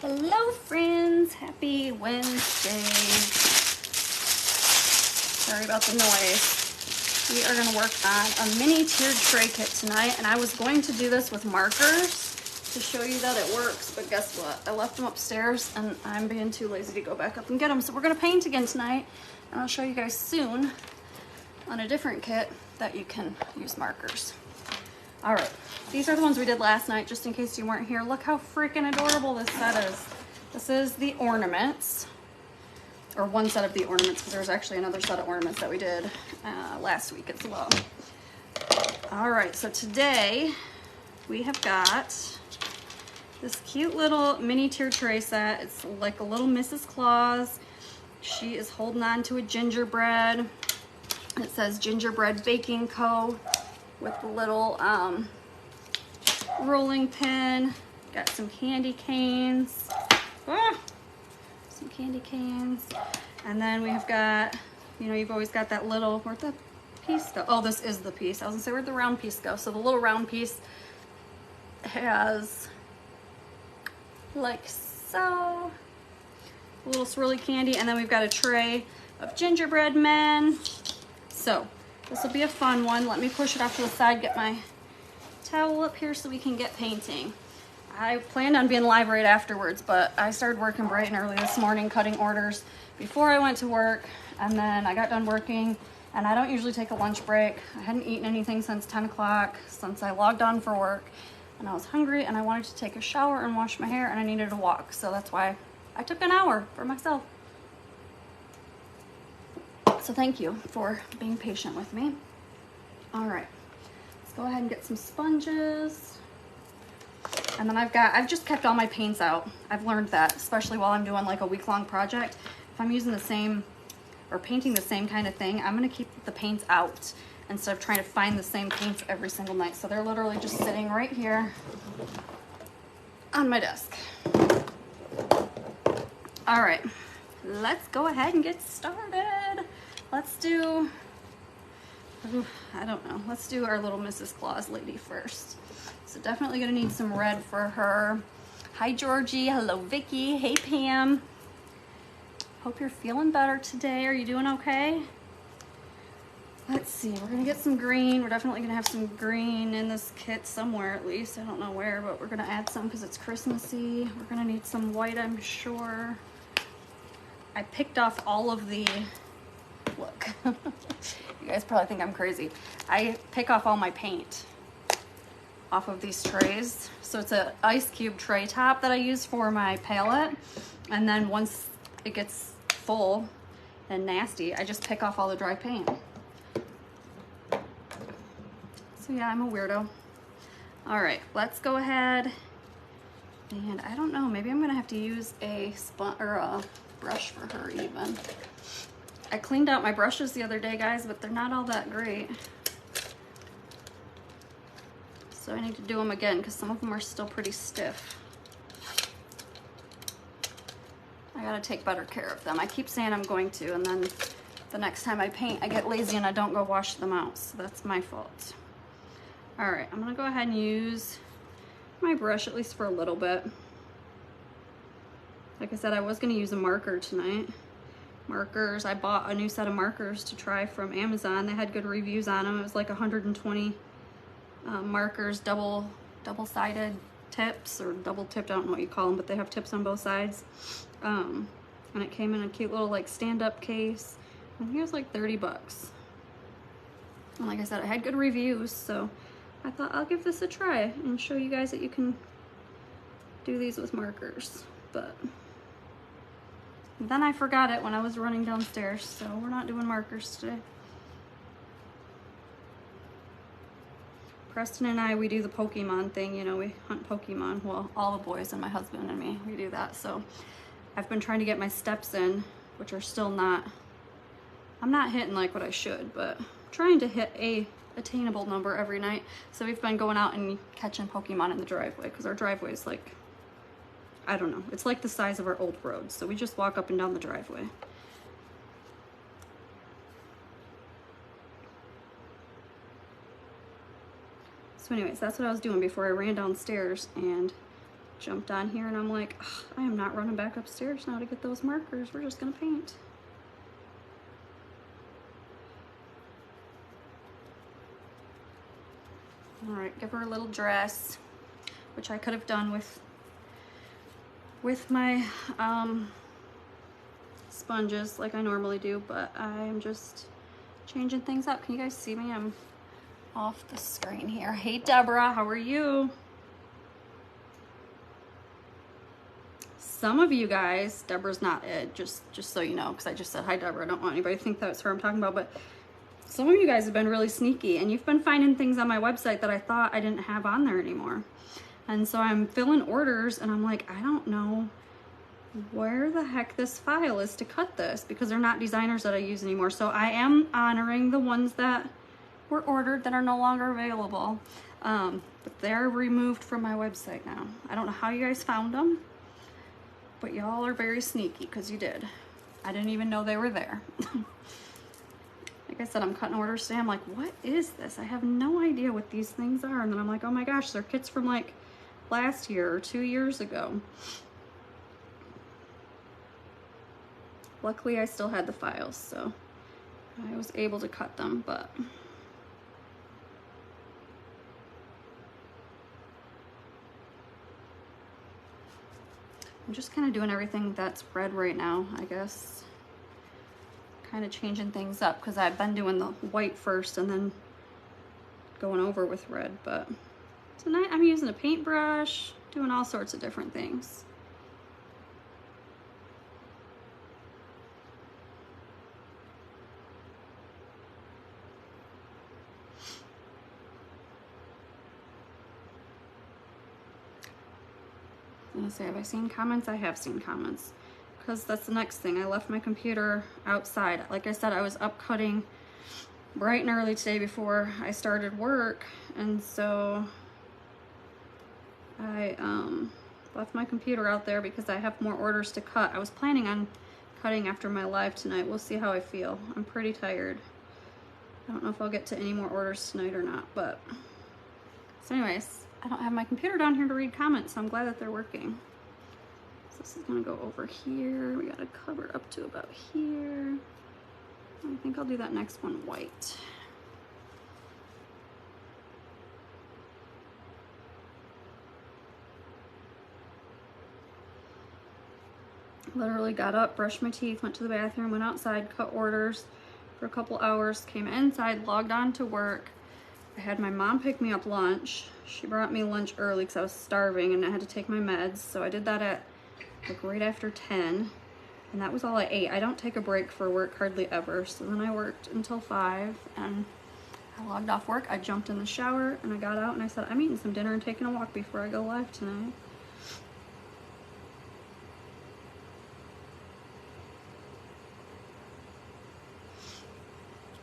Hello friends, happy Wednesday. Sorry about the noise. We are going to work on a mini tiered tray kit tonight, and I was going to do this with markers to show you that it works, but guess what? I left them upstairs and I'm being too lazy to go back up and get them. So we're going to paint again tonight, and I'll show you guys soon on a different kit that you can use markers. All right, these are the ones we did last night, just in case you weren't here. Look how freaking adorable this set is. This is the ornaments, or one set of the ornaments, because there's actually another set of ornaments that we did last week as well. All right, so today we have got this cute little mini tier tray set. It's like a little Mrs. Claus. She is holding on to a gingerbread. It says Gingerbread Baking Co. with the little rolling pin. Got some candy canes. Some candy canes. And then we have got, you know, you've always got that little, where'd the piece go? Oh, this is the piece. I was gonna say, where'd the round piece go? So the little round piece has, like so, a little swirly candy. And then we've got a tray of gingerbread men. So this will be a fun one. Let me push it off to the side, get my towel up here so we can get painting. I planned on being live right afterwards, but I started working bright and early this morning, cutting orders before I went to work, and then I got done working, and I don't usually take a lunch break. I hadn't eaten anything since 10 o'clock, since I logged on for work, and I was hungry, and I wanted to take a shower and wash my hair, and I needed to walk, so that's why I took an hour for myself. So thank you for being patient with me. All right, let's go ahead and get some sponges. And then I've just kept all my paints out. I've learned that, especially while I'm doing like a week-long project. If I'm using the same or painting the same kind of thing, I'm gonna keep the paints out instead of trying to find the same paints every single night. So they're literally just sitting right here on my desk. All right, let's go ahead and get started. Let's do, I don't know, let's do our little Mrs. Claus lady first. So definitely gonna need some red for her. Hi Georgie, hello Vicky, hey Pam. Hope you're feeling better today. Are you doing okay? Let's see, we're gonna get some green. We're definitely gonna have some green in this kit somewhere at least. I don't know where, but we're gonna add some because it's Christmassy. We're gonna need some white, I'm sure. I picked off all of the, look, you guys probably think I'm crazy. I pick off all my paint off of these trays. So it's an ice cube tray top that I use for my palette. And then once it gets full and nasty, I just pick off all the dry paint. So yeah, I'm a weirdo. All right, let's go ahead. And I don't know, maybe I'm gonna have to use a brush for her even. I cleaned out my brushes the other day, guys, but they're not all that great. So I need to do them again because some of them are still pretty stiff. I gotta take better care of them. I keep saying I'm going to, and then the next time I paint, I get lazy and I don't go wash them out. So that's my fault. All right, I'm gonna go ahead and use my brush at least for a little bit. Like I said, I was gonna use a marker tonight. Markers, I bought a new set of markers to try from Amazon. They had good reviews on them. It was like 120 markers, double-sided tips, or double tipped, I don't know what you call them, but they have tips on both sides. And it came in a cute little like stand-up case. I think it was like 30 bucks. And like I said, I had good reviews, so I thought I'll give this a try and show you guys that you can do these with markers. But then I forgot it when I was running downstairs, so we're not doing markers today. Preston and I, we do the Pokemon thing, you know, we hunt Pokemon. Well, all the boys and my husband and me, we do that. So I've been trying to get my steps in, which are still not, I'm not hitting like what I should, but I'm trying to hit a attainable number every night. So we've been going out and catching Pokemon in the driveway, because our driveway is like, I don't know, it's like the size of our old road. So we just walk up and down the driveway. So anyways, that's what I was doing before I ran downstairs and jumped on here and I'm like, ugh, I am not running back upstairs now to get those markers. We're just gonna paint. All right, give her a little dress, which I could have done with my sponges like I normally do, but I'm just changing things up. Can you guys see me? I'm off the screen here. Hey Deborah, how are you? Some of you guys, Deborah's not it, just so you know, because I just said hi Deborah. I don't want anybody to think that's her I'm talking about, but some of you guys have been really sneaky and you've been finding things on my website that I thought I didn't have on there anymore. And so I'm filling orders and I'm like, I don't know where the heck this file is to cut this, because they're not designers that I use anymore. So I am honoring the ones that were ordered that are no longer available. But they're removed from my website now. I don't know how you guys found them, but y'all are very sneaky because you did. I didn't even know they were there. Like I said, I'm cutting orders today. I'm like, what is this? I have no idea what these things are. And then I'm like, oh my gosh, they're kits from like last year or 2 years ago. Luckily, I still had the files, so I was able to cut them, but I'm just kind of doing everything that's red right now, I guess. Kind of changing things up because I've been doing the white first and then going over with red, but tonight I'm using a paintbrush, doing all sorts of different things. I'm gonna say, have I seen comments? I have seen comments, because that's the next thing. I left my computer outside. Like I said, I was up cutting bright and early today before I started work, and so I left my computer out there because I have more orders to cut. I was planning on cutting after my live tonight. We'll see how I feel. I'm pretty tired. I don't know if I'll get to any more orders tonight or not, but so anyways, I don't have my computer down here to read comments, so I'm glad that they're working. So this is gonna go over here. We gotta cover up to about here. I think I'll do that next one white. Literally got up, brushed my teeth, went to the bathroom, went outside, cut orders for a couple hours, came inside, logged on to work. I had my mom pick me up lunch. She brought me lunch early because I was starving and I had to take my meds. So I did that at like right after 10. And that was all I ate. I don't take a break for work hardly ever. So then I worked until 5 and I logged off work. I jumped in the shower and I got out and I said, I'm eating some dinner and taking a walk before I go live tonight.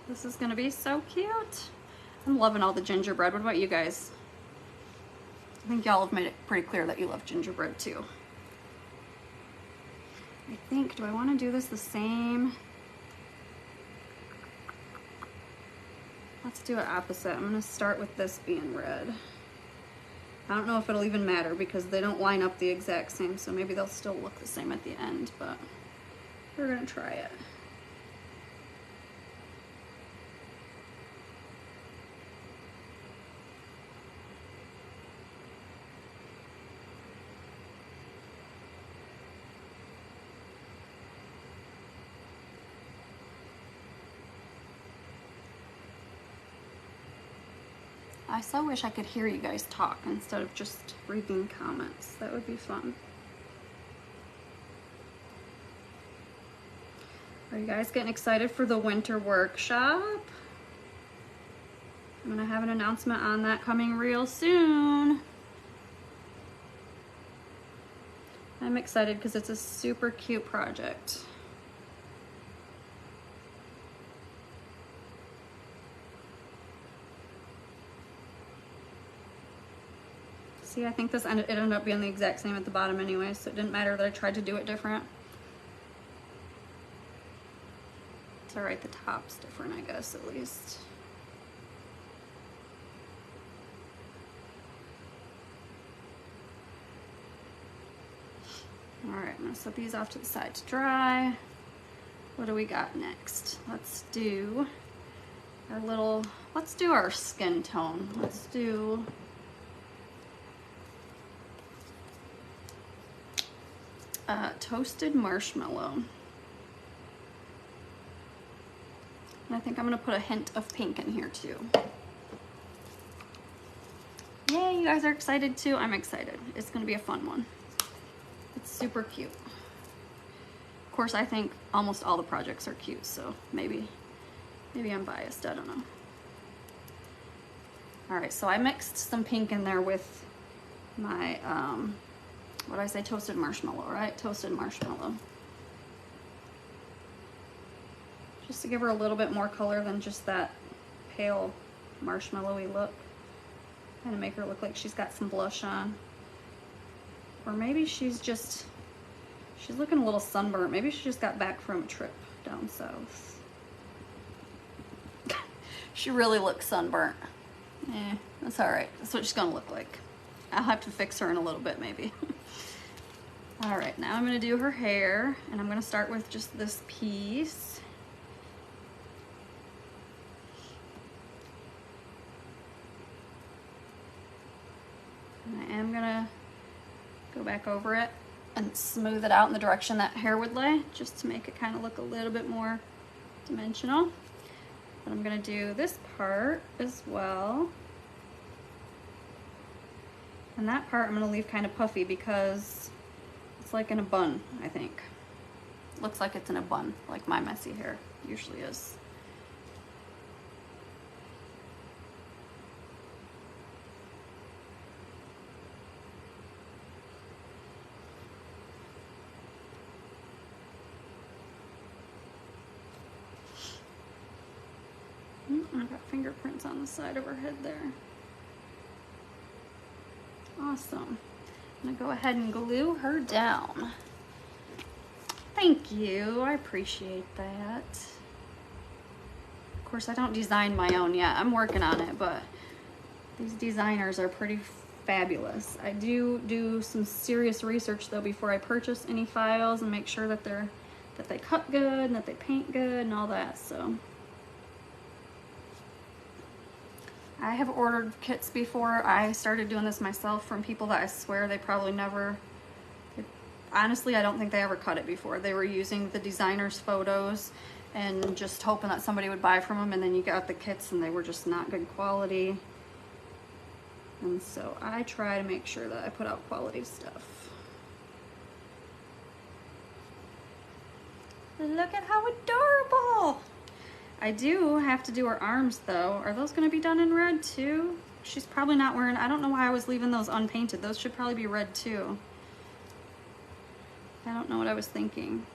This is gonna be so cute. I'm loving all the gingerbread. What about you guys? I think y'all have made it pretty clear that you love gingerbread too. I think, do I want to do this the same? Let's do it opposite. I'm going to start with this being red. I don't know if it'll even matter because they don't line up the exact same, so maybe they'll still look the same at the end, but we're going to try it. I so wish I could hear you guys talk instead of just reading comments. That would be fun. Are you guys getting excited for the winter workshop? I'm gonna have an announcement on that coming real soon. I'm excited because it's a super cute project. See, I think it ended up being the exact same at the bottom anyway, so it didn't matter that I tried to do it different. It's alright, the top's different, I guess, at least. All right, I'm gonna set these off to the side to dry. What do we got next? Let's do our skin tone. Let's do toasted marshmallow. And I think I'm gonna put a hint of pink in here too. Yay, you guys are excited too? I'm excited. It's gonna be a fun one. It's super cute. Of course, I think almost all the projects are cute, so maybe I'm biased, I don't know. All right, so I mixed some pink in there with my, what did I say, toasted marshmallow, right? Toasted marshmallow. Just to give her a little bit more color than just that pale marshmallowy look. Kind of make her look like she's got some blush on. Or maybe she's looking a little sunburnt. Maybe she just got back from a trip down south. She really looks sunburnt. That's all right. That's what she's gonna look like. I'll have to fix her in a little bit maybe. All right, now I'm gonna do her hair, and I'm gonna start with just this piece. And I am gonna go back over it and smooth it out in the direction that hair would lay, just to make it kind of look a little bit more dimensional. But I'm gonna do this part as well. And that part I'm gonna leave kind of puffy because it's like in a bun, I think. Looks like it's in a bun, like my messy hair usually is. I've got fingerprints on the side of her head there. Awesome. I'm gonna go ahead and glue her down. Thank you, I appreciate that. Of course, I don't design my own yet. I'm working on it, but these designers are pretty fabulous. I do some serious research though before I purchase any files and make sure that they cut good and that they paint good and all that, so. I have ordered kits before I started doing this myself from people that I swear they probably never, honestly, I don't think they ever cut it before. They were using the designer's photos and just hoping that somebody would buy from them, and then you got the kits and they were just not good quality. And so I try to make sure that I put out quality stuff. Look at how adorable! I do have to do her arms though. Are those gonna be done in red too? She's probably not wearing, I don't know why I was leaving those unpainted. Those should probably be red too. I don't know what I was thinking.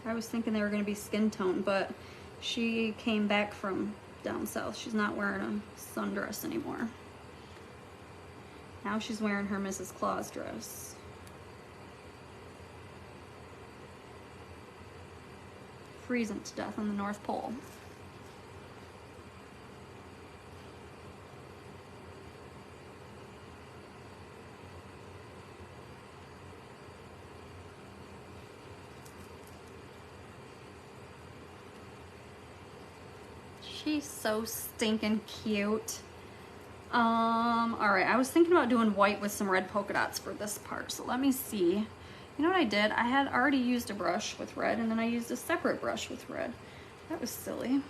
I was thinking they were gonna be skin tone, but she came back from down south. She's not wearing a sundress anymore. Now she's wearing her Mrs. Claus dress. Freezing to death on the North Pole. She's so stinking cute. All right, I was thinking about doing white with some red polka dots for this part, so let me see. You know what I did? I had already used a brush with red, and then I used a separate brush with red. That was silly.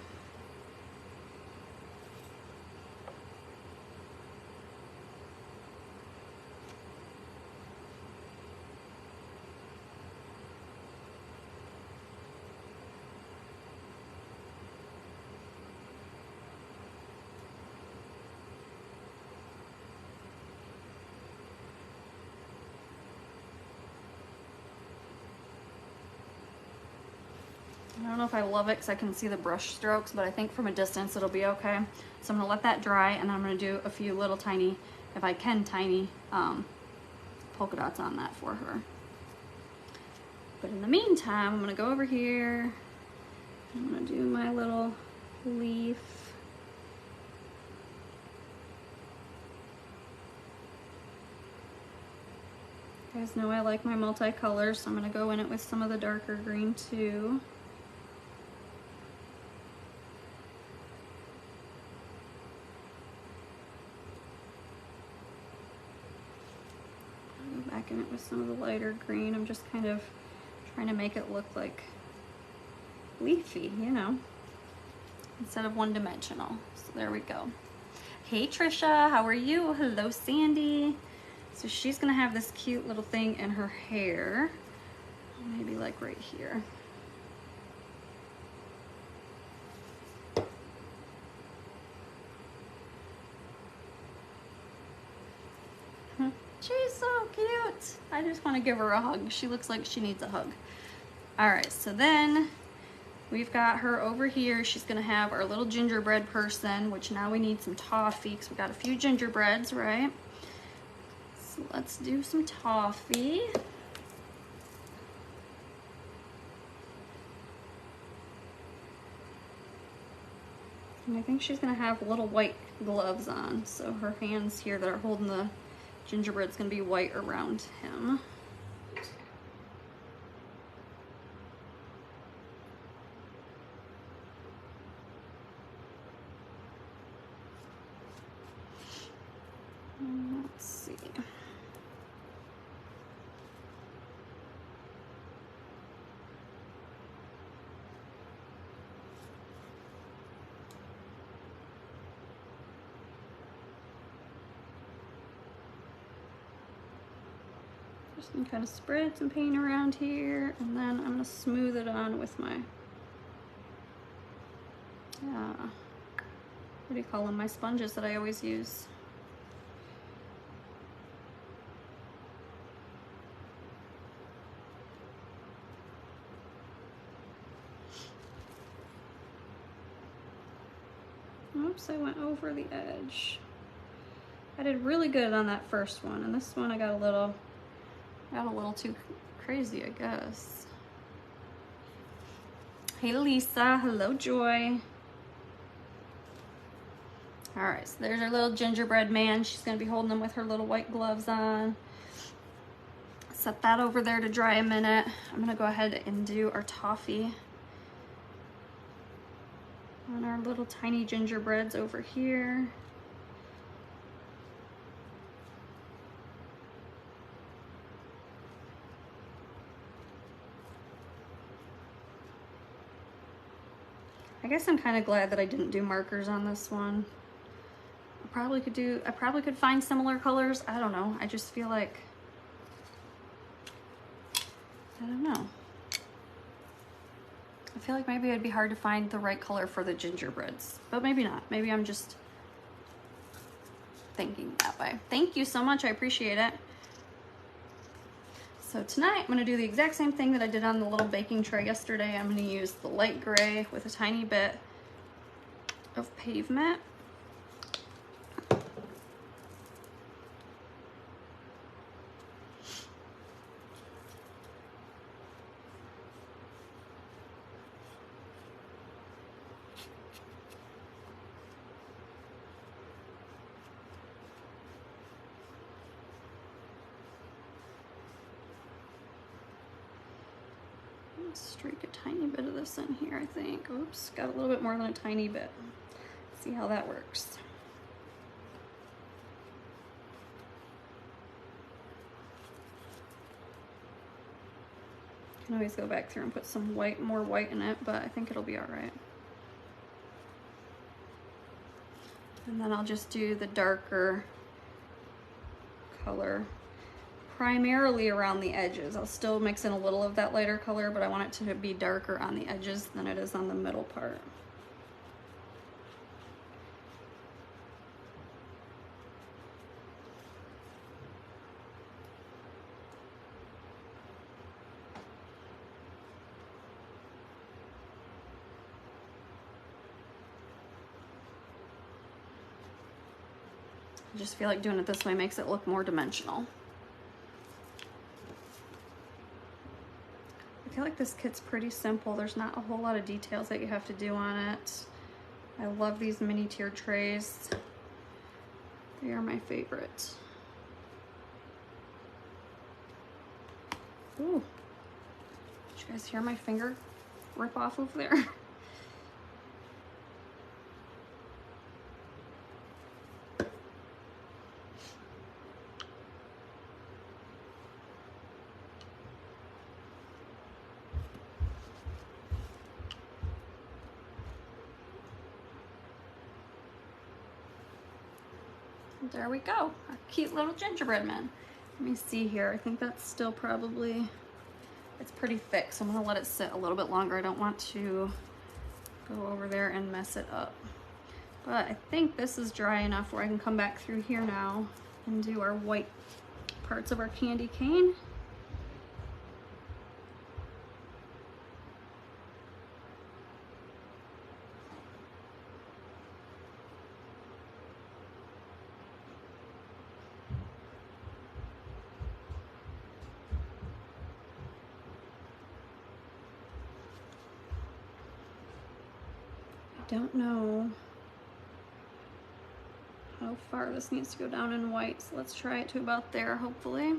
I don't know if I love it because I can see the brush strokes, but I think from a distance it'll be okay. So I'm gonna let that dry, and I'm gonna do a few little tiny, if I can, tiny polka dots on that for her. But in the meantime, I'm gonna go over here. I'm gonna do my little leaf. You guys know I like my multicolors, so I'm gonna go in it with some of the darker green too. Back in it with some of the lighter green. I'm just kind of trying to make it look like leafy, you know, instead of one-dimensional. So there we go. Hey Trisha, how are you? Hello Sandy. So she's gonna have this cute little thing in her hair, maybe like right here. She's so cute. I just want to give her a hug. She looks like she needs a hug. All right, so then we've got her over here. She's gonna have our little gingerbread person, which now we need some toffee because we got a few gingerbreads, right? So let's do some toffee. And I think she's gonna have little white gloves on. So her hands here that are holding the gingerbread's gonna be white around him. Let's see. Just gonna kind of spread some paint around here, and then I'm gonna smooth it on with my, what do you call them? My sponges that I always use. Oops, I went over the edge. I did really good on that first one, and this one I got a little too crazy, I guess. Hey Lisa, hello Joy. All right, so there's our little gingerbread man. She's gonna be holding them with her little white gloves on. Set that over there to dry a minute. I'm gonna go ahead and do our toffee on our little tiny gingerbreads over here. I guess I'm kind of glad that I didn't do markers on this one. I probably could find similar colors. I don't know. I just feel like, I don't know. I feel like maybe it'd be hard to find the right color for the gingerbreads, but maybe not.Maybe I'm just thinking that way. Thank you so much. I appreciate it. So tonight I'm going to do the exact same thing that I did on the little baking tray yesterday. I'm going to use the light gray with a tiny bit of pavement. Streak a tiny bit of this in here, I think. Oops, got a little bit more than a tiny bit. See how that works. You can always go back through and put some white, more white in it, but I think it'll be all right. And then I'll just do the darker color primarily around the edges. I'll still mix in a little of that lighter color, but I want it to be darker on the edges than it is on the middle part. I just feel like doing it this way makes it look more dimensional. I feel like this kit's pretty simple. There's not a whole lot of details that you have to do on it. I love these mini tiered trays. They are my favorite. Ooh, did you guys hear my finger rip off over there? There we go, our cute little gingerbread man. Let me see here, I think that's still probably, it's pretty thick, so I'm gonna let it sit a little bit longer. I don't want to go over there and mess it up. But I think this is dry enough where I can come back through here now and do our white parts of our candy cane. I don't know how far this needs to go down in white, so let's try it to about there, hopefully.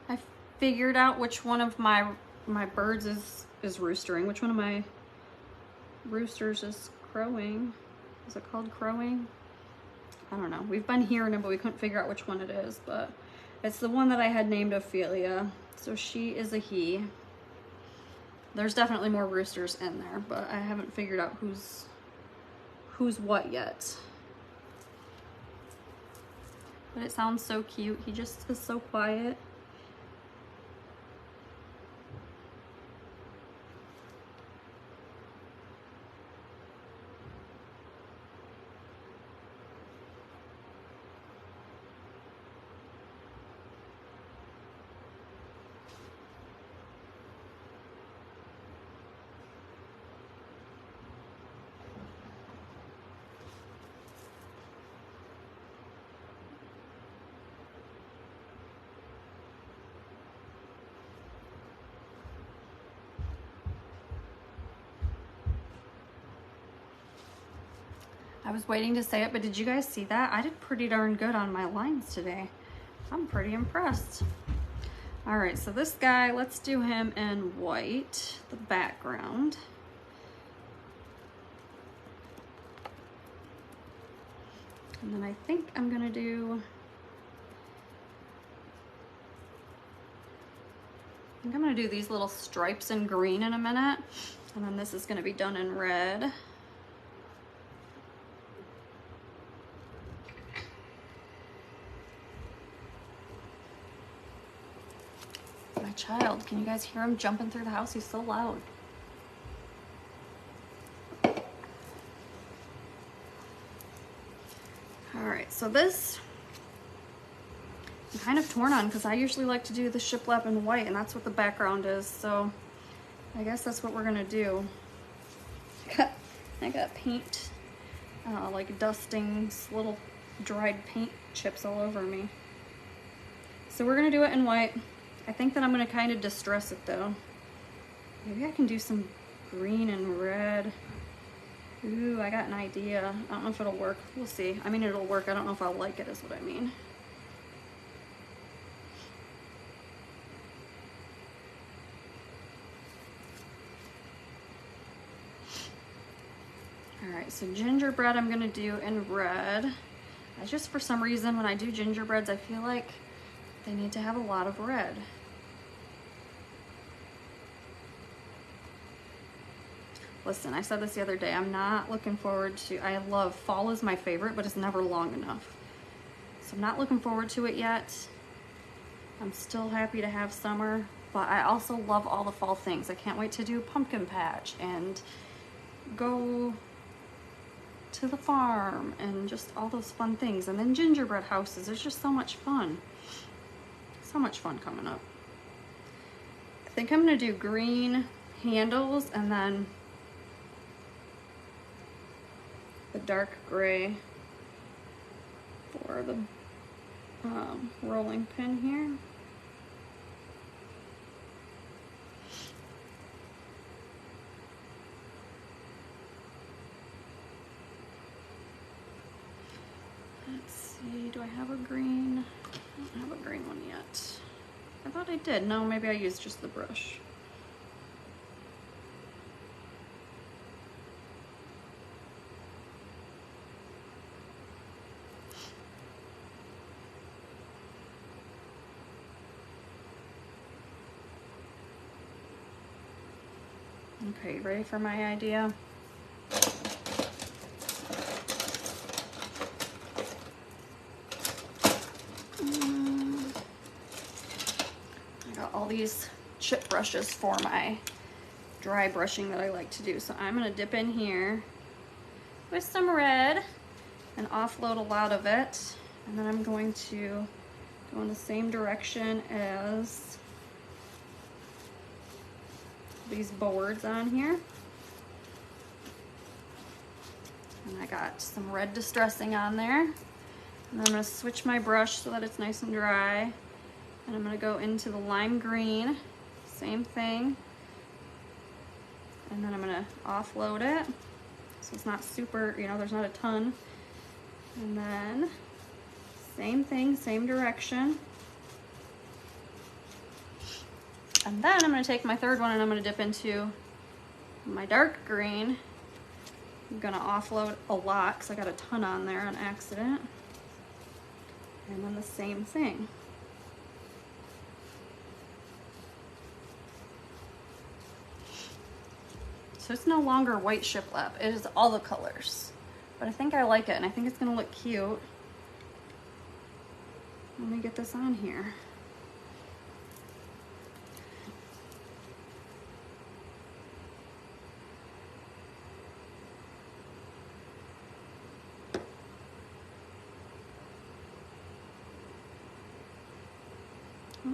I figured out which one of my birds is roostering, which one of my roosters is crowing. Is it called crowing? I don't know. We've been hearing it, but we couldn't figure out which one it is, but it's the one that I had named Ophelia. So she is a he. There's definitely more roosters in there, but I haven't figured out who's what yet. But it sounds so cute. He just is so quiet. I was waiting to say it, but did you guys see that? I did pretty darn good on my lines today. I'm pretty impressed. All right, so this guy, let's do him in white, the background. And then I think I'm gonna do, these little stripes in green in a minute. And then this is gonna be done in red. My child, can you guys hear him jumping through the house? He's so loud. All right, so this I'm kind of torn on because I usually like to do the shiplap in white, and that's what the background is. So I guess that's what we're gonna do. I got paint, like dustings, little dried paint chips all over me. So we're gonna do it in white. I think that I'm gonna kind of distress it though. Maybe I can do some green and red. Ooh, I got an idea. I don't know if it'll work. We'll see. I mean, it'll work. I don't know if I'll like it is what I mean. All right, so gingerbread I'm gonna do in red. I just, for some reason, when I do gingerbreads, I feel like they need to have a lot of red. Listen, I said this the other day, I'm not looking forward to, I love, fall is my favorite, but it's never long enough. So I'm not looking forward to it yet. I'm still happy to have summer, but I also love all the fall things. I can't wait to do pumpkin patch and go to the farm and just all those fun things. And then gingerbread houses, there's just so much fun. So much fun coming up. I think I'm gonna do green handles and then the dark gray for the rolling pin here. Let's see, do I have a green? I don't have a green one yet. I thought I did. No, maybe I used just the brush. Okay, ready for my idea? I got all these chip brushes for my dry brushing that I like to do. So I'm gonna dip in here with some red and offload a lot of it. And then I'm going to go in the same direction as these boards on here. And I got some red distressing on there. And then I'm gonna switch my brush so that it's nice and dry. And I'm gonna go into the lime green, same thing. And then I'm gonna offload it. So it's not super, you know, there's not a ton. And then same thing, same direction. And then I'm gonna take my third one and I'm gonna dip into my dark green. I'm gonna offload a lot because I got a ton on there on accident. And then the same thing. So it's no longer white shiplap, it is all the colors. But I think I like it and I think it's gonna look cute. Let me get this on here.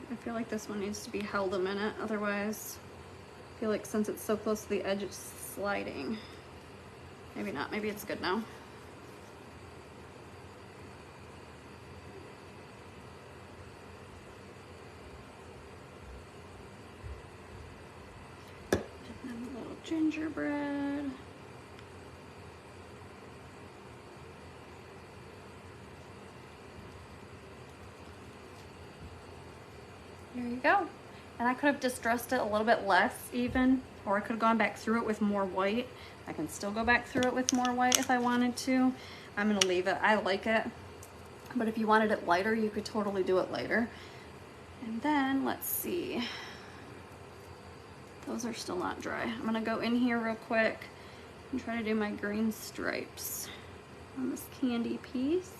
I feel like this one needs to be held a minute, otherwise I feel like since it's so close to the edge it's sliding. Maybe not, maybe it's good now. And then a little gingerbread. There you go. And I could have distressed it a little bit less even, or I could have gone back through it with more white. I can still go back through it with more white if I wanted to. I'm gonna leave it, I like it. But if you wanted it lighter, you could totally do it lighter. And then, let's see. Those are still not dry. I'm gonna go in here real quick and try to do my green stripes on this candy piece.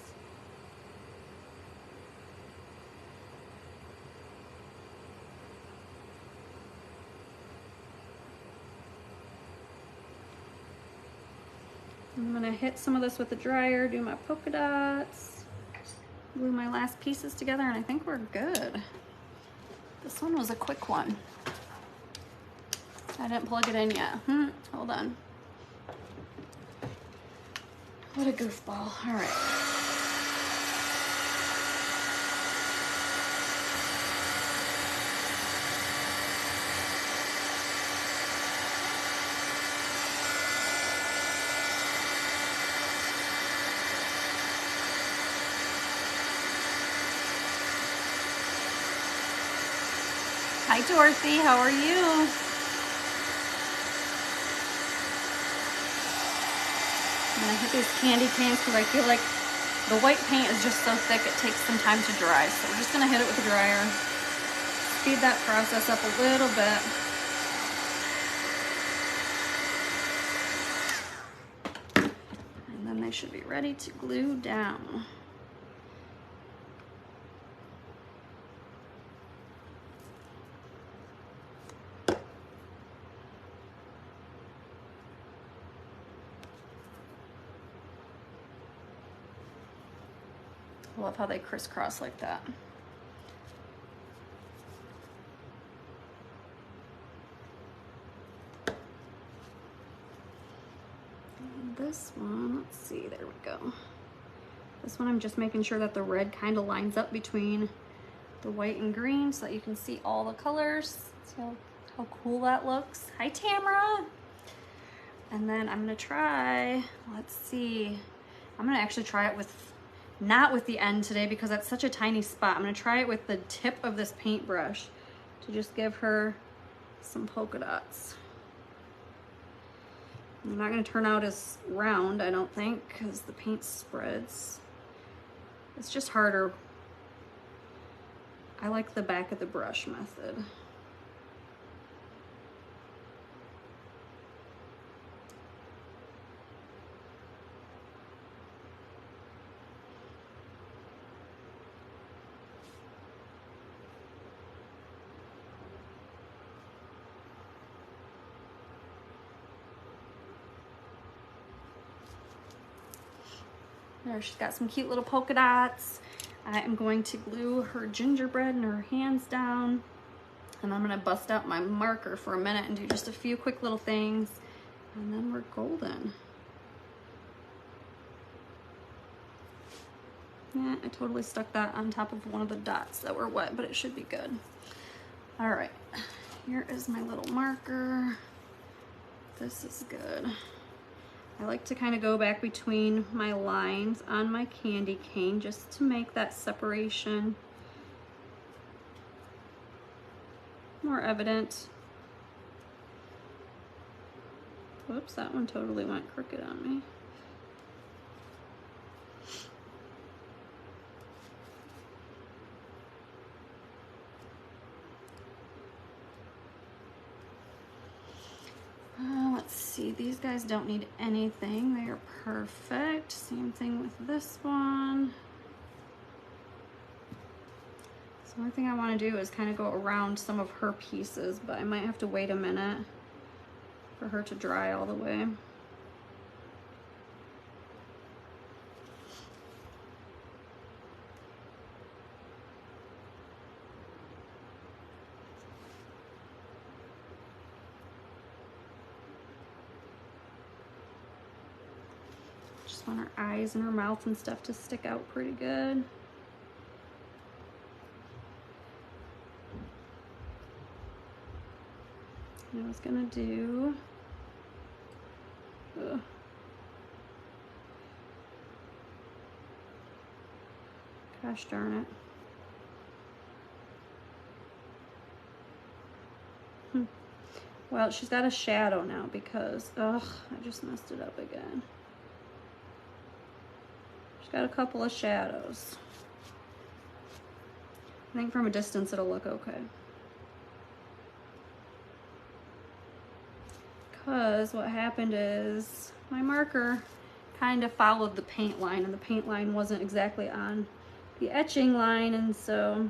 I'm gonna hit some of this with the dryer, do my polka dots, glue my last pieces together, and I think we're good. This one was a quick one. I didn't plug it in yet. Hold on. What a goofball. All right. Hi Dorothy, how are you? I'm gonna hit these candy canes because I feel like the white paint is just so thick it takes some time to dry. So we're just gonna hit it with the dryer. Speed that process up a little bit. And then they should be ready to glue down. I love how they crisscross like that. And this one, let's see, there we go. This one I'm just making sure that the red kind of lines up between the white and green so that you can see all the colors. So how cool that looks. Hi Tamara. And then I'm gonna try, let's see, I'm gonna actually try it with not with the end today because that's such a tiny spot. I'm gonna try it with the tip of this paintbrush to just give her some polka dots. They're not gonna turn out as round, I don't think, because the paint spreads. It's just harder. I like the back of the brush method. There, she's got some cute little polka dots. I am going to glue her gingerbread and her hands down. And I'm gonna bust out my marker for a minute and do just a few quick little things. And then we're golden. Yeah, I totally stuck that on top of one of the dots that were wet, but it should be good. All right, here is my little marker. This is good. I like to kind of go back between my lines on my candy cane just to make that separation more evident. Whoops, that one totally went crooked on me. Let's see, these guys don't need anything. They are perfect. Same thing with this one. So the only thing I want to do is kind of go around some of her pieces, but I might have to wait a minute for her to dry all the way. Want her eyes and her mouth and stuff to stick out pretty good. And I was gonna do, gosh darn it. Well, she's got a shadow now because, I just messed it up again. Got a couple of shadows. I think from a distance it'll look okay. Because what happened is my marker kind of followed the paint line, and the paint line wasn't exactly on the etching line, and so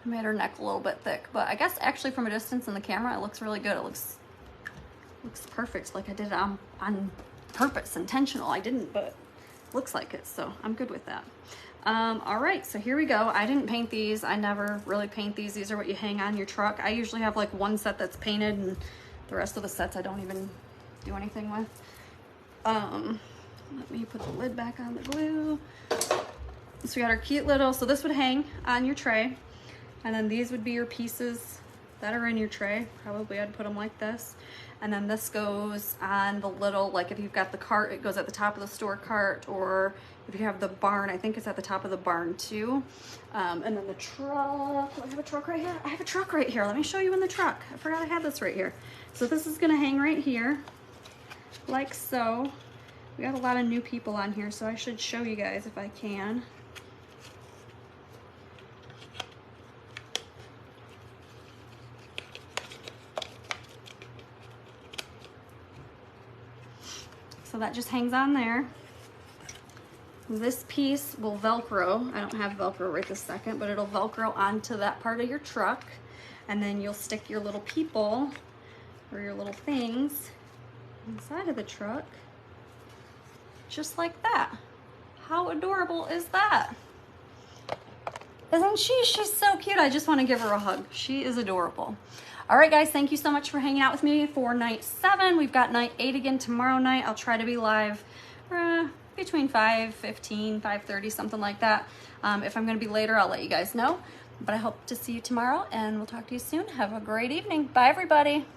I made her neck a little bit thick. But I guess actually from a distance in the camera it looks really good. It looks perfect, like I did it on purpose, intentional. I didn't, but looks like it, so I'm good with that. All right, so here we go. I didn't paint these. I never really paint these. These are what you hang on your truck. I usually have like one set that's painted, and the rest of the sets I don't even do anything with. Let me put the lid back on the glue. So we got our cute little, so this would hang on your tray, and then these would be your pieces that are in your tray. Probably I'd put them like this. And then this goes on the little, like if you've got the cart, it goes at the top of the store cart, or if you have the barn, I think it's at the top of the barn too. And then the truck, do I have a truck right here? I have a truck right here. Let me show you in the truck. I forgot I had this right here. So this is gonna hang right here, like so. We got a lot of new people on here, so I should show you guys if I can. So that just hangs on there. This piece will Velcro. I don't have Velcro right this second, but it'll Velcro onto that part of your truck. And then you'll stick your little people or your little things inside of the truck, just like that. How adorable is that? Isn't she? She's so cute. I just want to give her a hug. She is adorable. All right, guys, thank you so much for hanging out with me for night 7. We've got night 8 again tomorrow night. I'll try to be live between 5:15, 5:30, something like that. If I'm going to be later, I'll let you guys know. But I hope to see you tomorrow, and we'll talk to you soon. Have a great evening. Bye, everybody.